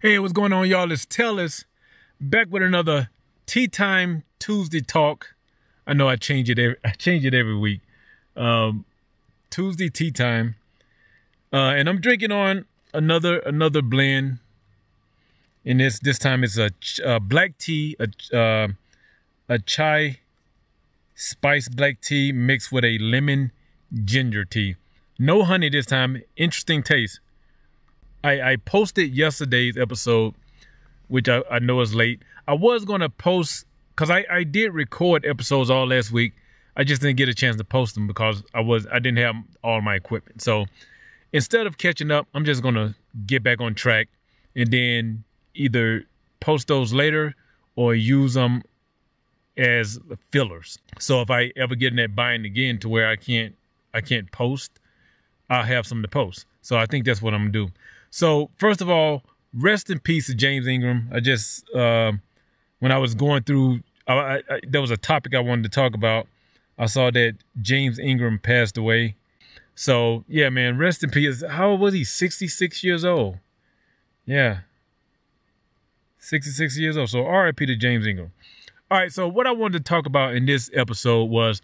Hey, what's going on, y'all? It's Tellus back with another Tea Time Tuesday talk. I know I change it every week. Tuesday tea time, and I'm drinking on another blend. And this time it's a black tea, a chai spice black tea mixed with a lemon ginger tea. No honey this time. Interesting taste. I posted yesterday's episode, which I know is late. I was going to post, because I did record episodes all last week. I just didn't get a chance to post them because I didn't have all my equipment. So instead of catching up, I'm just going to get back on track and then either post those later or use them as fillers. So if I ever get in that bind again to where I can't post, I'll have something to post. So I think that's what I'm going to do. So first of all, rest in peace to James Ingram. I just, when I was going through, there was a topic I wanted to talk about. I saw that James Ingram passed away. So yeah, man, rest in peace. How old was he? 66 years old. Yeah. 66 years old. So RIP to James Ingram. All right. So what I wanted to talk about in this episode was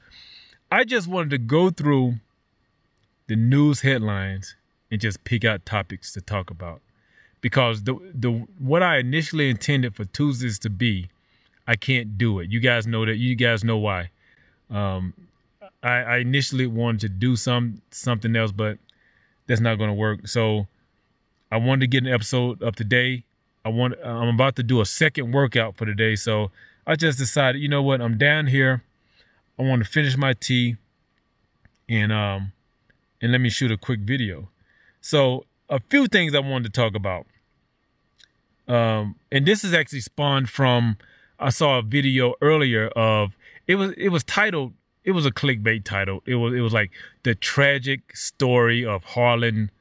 I just wanted to go through the news headlines and just pick out topics to talk about, because the what I initially intended for Tuesdays to be, I can't do it. You guys know that. You guys know why. I initially wanted to do something else, but that's not going to work. So I wanted to get an episode up today. I'm about to do a second workout for today, so I just decided, you know what? I'm down here. I want to finish my tea, and let me shoot a quick video. So a few things I wanted to talk about. And this is actually spawned from, I saw a video earlier of, it was titled, it was a clickbait title. It was like the tragic story of Harlan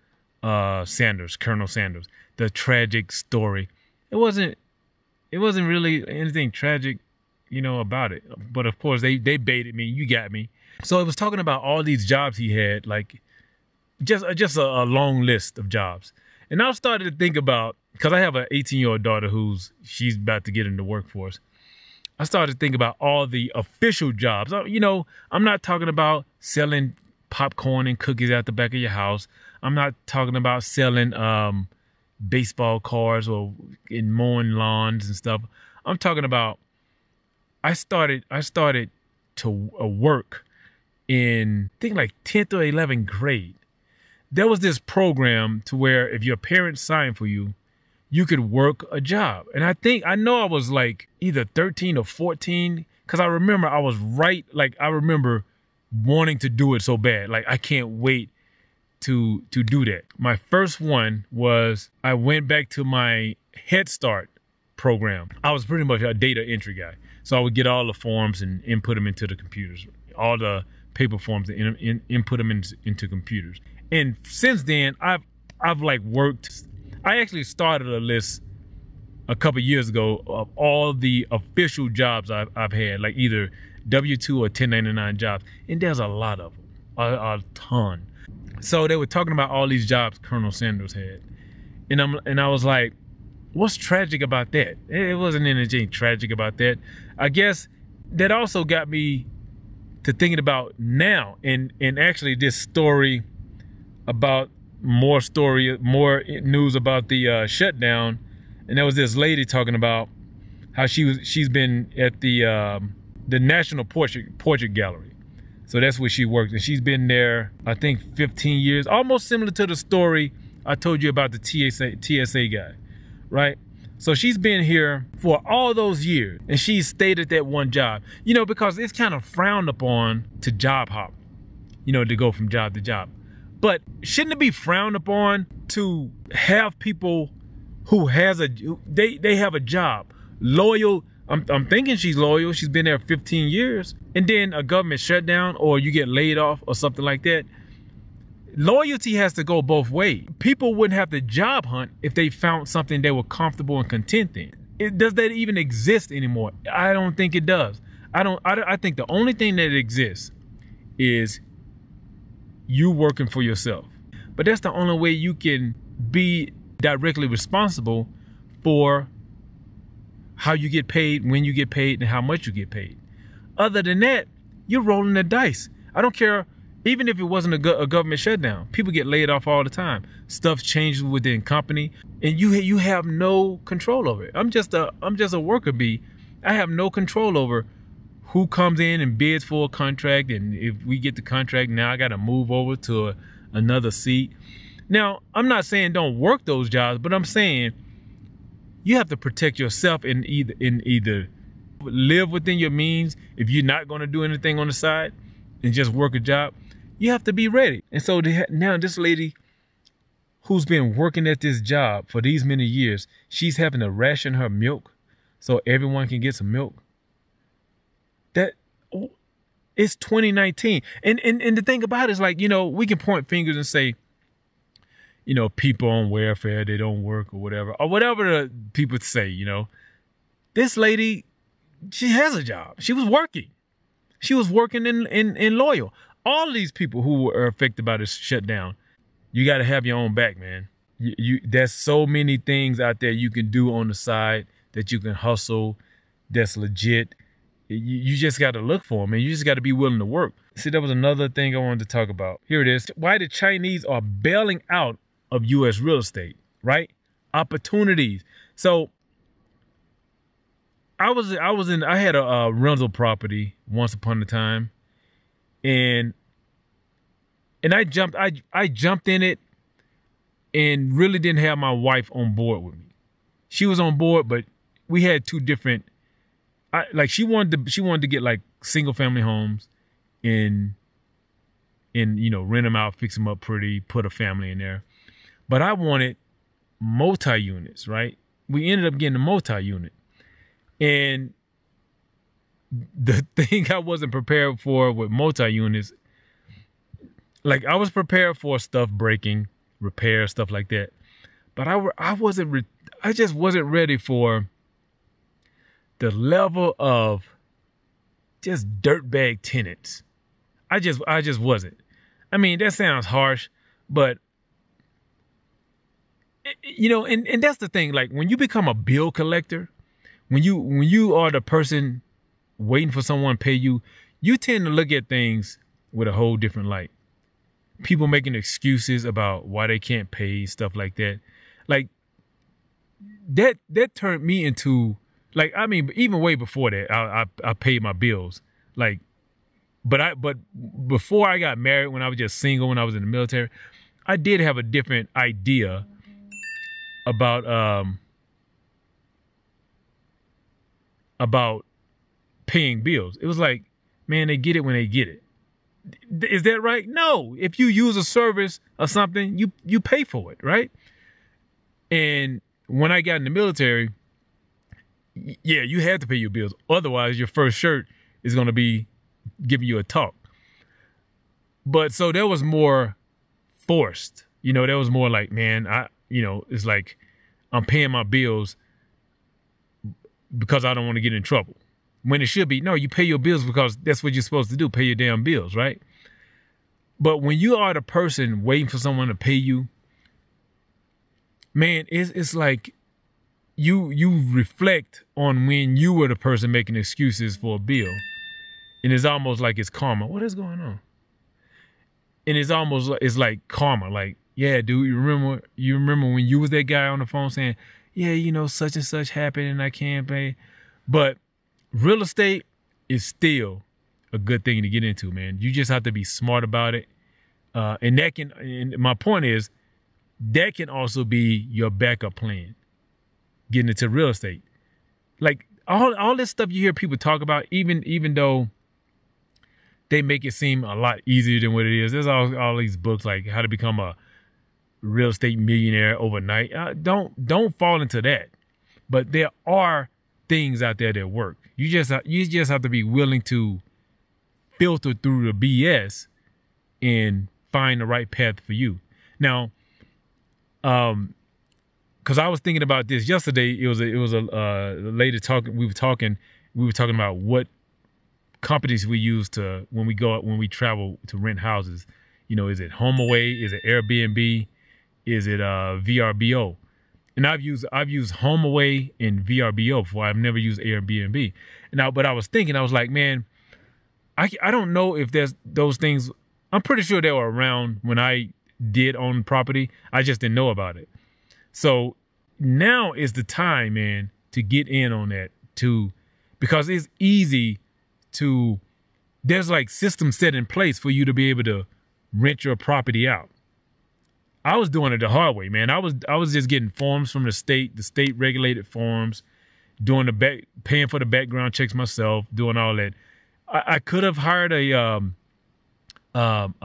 Sanders, Colonel Sanders, the tragic story. It wasn't really anything tragic, about it. But of course they baited me. You got me. So it was talking about all these jobs he had, like, just a long list of jobs. And I started to think about, because I have an 18-year-old daughter she's about to get in the workforce. I started to think about all the official jobs. I'm not talking about selling popcorn and cookies at the back of your house. I'm not talking about selling baseball cards or in mowing lawns and stuff. I'm talking about, I started to work in, I think, like 10th or 11th grade. There was this program to where if your parents signed for you, you could work a job. And I know I was like either 13 or 14, because I remember I was I remember wanting to do it so bad. Like, I can't wait to do that. My first one was, I went back to my Head Start program. I was pretty much a data entry guy. So I would get all the forms and input them into the computers, all the paper forms and input them into computers. And since then, I've like worked. I actually started a list a couple years ago of all the official jobs I've had, like either W-2 or 1099 jobs, and there's a lot of them, a ton. So they were talking about all these jobs Colonel Sanders had, and I was like, what's tragic about that? It wasn't anything tragic about that. I guess that also got me to thinking about now, and actually this story about more news about the shutdown. And there was this lady talking about how she's been at the National Portrait Gallery. So that's where she works, and she's been there, I think, 15 years, almost similar to the story I told you about the TSA guy, right? So she's been here for all those years, and she's stayed at that one job, because it's kind of frowned upon to job hop, to go from job to job. But shouldn't it be frowned upon to have people who they have a job, loyal? I'm thinking she's loyal. She's been there 15 years, and then a government shutdown, or you get laid off or something like that. Loyalty has to go both ways. People wouldn't have to job hunt if they found something they were comfortable and content in. Does that even exist anymore? I don't think it does. I think the only thing that exists is you working for yourself. But that's the only way you can be directly responsible for how you get paid, when you get paid, and how much you get paid. Other than that, you're rolling the dice. I don't care. Even if it wasn't a government shutdown, people get laid off all the time. Stuff changes within company, and you have no control over it. I'm just a worker bee. I have no control over who comes in and bids for a contract, and if we get the contract, now I got to move over to another seat. Now, I'm not saying don't work those jobs, but I'm saying you have to protect yourself and either live within your means. If you're not going to do anything on the side and just work a job, you have to be ready. And so now this lady who's been working at this job for these many years, she's having to ration her milk so everyone can get some milk. That it's 2019. And the thing about it is, like, you know, we can point fingers and say, you know, people on welfare, they don't work or whatever the people say, you know. This lady, she has a job. She was working. She was working in Loyal. All of these people who are affected by this shutdown, you got to have your own back, man. There's so many things out there you can do on the side that you can hustle, that's legit. You just got to look for them, and you just got to be willing to work. See, that was another thing I wanted to talk about. Here it is. Why the Chinese are bailing out of U.S. real estate, right? Opportunities. So I had a rental property once upon a time, and I jumped in it and really didn't have my wife on board with me. She was on board, but we had two different. She wanted to get like single family homes, and you know, rent them out, fix them up pretty, put a family in there. But I wanted multi-units, right? We ended up getting a multi-unit. And the thing I wasn't prepared for with multi-units, like I was prepared for stuff breaking, repair, stuff like that. But I just wasn't ready for the level of just dirtbag tenants. I just wasn't. I mean, that sounds harsh, but you know, and that's the thing. Like when you become a bill collector, when you are the person waiting for someone to pay you, you tend to look at things with a whole different light. People making excuses about why they can't pay, stuff like that. Like that turned me into, like, I mean, even way before that, I paid my bills. Like, but before I got married, when I was just single, when I was in the military, I did have a different idea about paying bills. It was like, man, they get it when they get it. Is that right? No. If you use a service or something, you pay for it, right? And when I got in the military, yeah, you had to pay your bills. Otherwise, your first shirt is going to be giving you a talk. But so there was more forced. You know, there was more like, man, it's like I'm paying my bills because I don't want to get in trouble. When it should be, no, you pay your bills because that's what you're supposed to do, pay your damn bills, right? But when you are the person waiting for someone to pay you, man, it's like you reflect on when you were the person making excuses for a bill. And it's almost like it's karma. What is going on? And it's like karma. Like, yeah, dude, you remember when you was that guy on the phone saying, yeah, you know, such and such happened and I can't pay. But real estate is still a good thing to get into, man. You just have to be smart about it. And my point is, that can also be your backup plan, getting into real estate. Like all this stuff you hear people talk about, even though they make it seem a lot easier than what it is. There's all these books like how to become a real estate millionaire overnight. Don't fall into that. But there are things out there that work. You just have to be willing to filter through the BS and find the right path for you. Now, because I was thinking about this yesterday. It was a lady talking. We were talking about what companies we use when we travel to rent houses. You know, is it HomeAway? Is it Airbnb? Is it VRBO? And I've used HomeAway and VRBO before. I've never used Airbnb. But I was thinking, I was like, man, I don't know if there's those things. I'm pretty sure they were around when I did own property. I just didn't know about it. So now is the time, man, to get in on that because it's easy there's like systems set in place for you to be able to rent your property out. I was doing it the hard way, man. I was just getting forms from the state regulated forms, paying for the background checks myself, doing all that. I could have hired a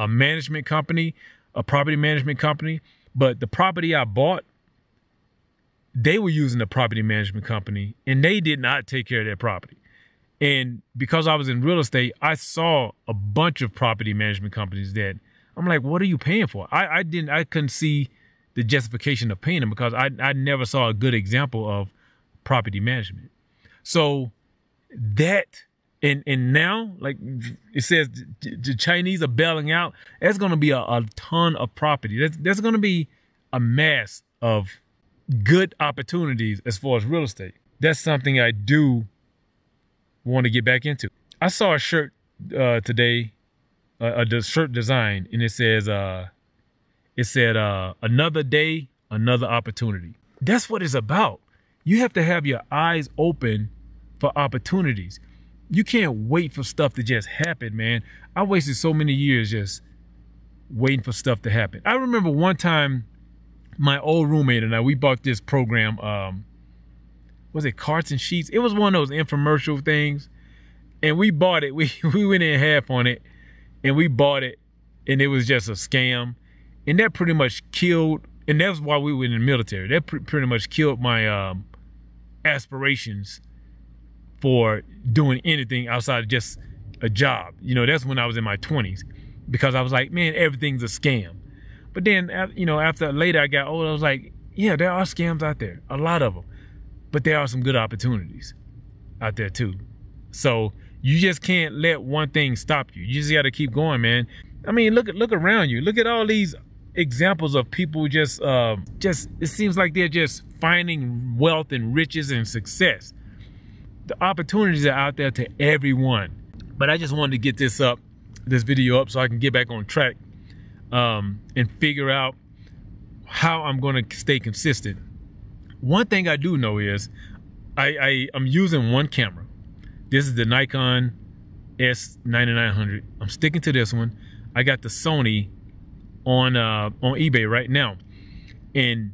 management company, a property management company, but the property I bought, they were using the property management company and they did not take care of their property. And because I was in real estate, I saw a bunch of property management companies that I'm like, what are you paying for? I couldn't see the justification of paying them because I never saw a good example of property management. So that, and now, like it says, the Chinese are bailing out. There's going to be a ton of property. There's going to be a mass of good opportunities as far as real estate. That's something I do want to get back into. I saw a shirt today, a shirt design, and it said, another day, another opportunity. That's what it's about. You have to have your eyes open for opportunities. You can't wait for stuff to just happen, man. I wasted so many years just waiting for stuff to happen. I remember one time my old roommate and I, we bought this program, was it Carts and Sheets? It was one of those infomercial things. And we bought it. We went in half on it and we bought it and it was just a scam. And that pretty much killed, and that's why we were in the military. That pretty much killed my aspirations for doing anything outside of just a job. You know, that's when I was in my 20s because I was like, man, everything's a scam. But then, you know, after later I got older, I was like, yeah, there are scams out there, a lot of them. But there are some good opportunities out there too. So you just can't let one thing stop you. You just got to keep going, man. I mean, look around you. Look at all these examples of people just it seems like they're just finding wealth and riches and success. The opportunities are out there to everyone. But I just wanted to get this video up so I can get back on track and figure out how I'm going to stay consistent. One thing I do know is I'm using one camera. This is the Nikon S9900. I'm sticking to this one. I got the Sony on eBay right now, and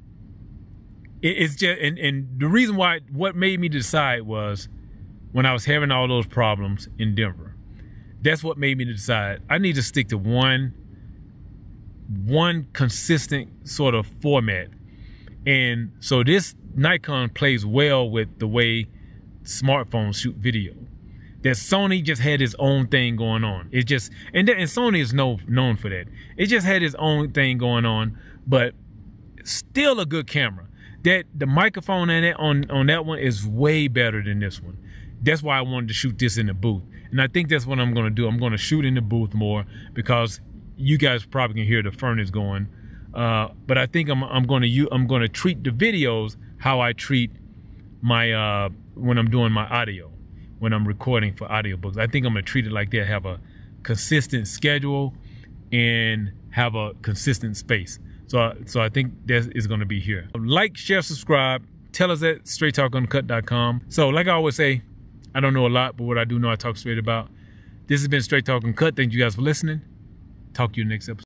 it's just and the reason why, what made me decide was when I was having all those problems in Denver. That's what made me decide I need to stick to one consistent sort of format. And so this Nikon plays well with the way smartphones shoot video. That Sony just had its own thing going on. It just, and Sony is known for that. It just had its own thing going on, but still a good camera. That the microphone on that one is way better than this one. That's why I wanted to shoot this in the booth. And I think that's what I'm gonna do. I'm gonna shoot in the booth more because you guys probably can hear the furnace going. But I think I'm gonna treat the videos how I treat my when I'm doing my audio, when I'm recording for audiobooks. I think I'm gonna treat it like that, have a consistent schedule and have a consistent space. So I think that is gonna be here. Like, share, subscribe. Tell us at straighttalkuncut.com. So like I always say, I don't know a lot, but what I do know I talk straight about. This has been Straight Talk Uncut. Thank you guys for listening. Talk to you next episode.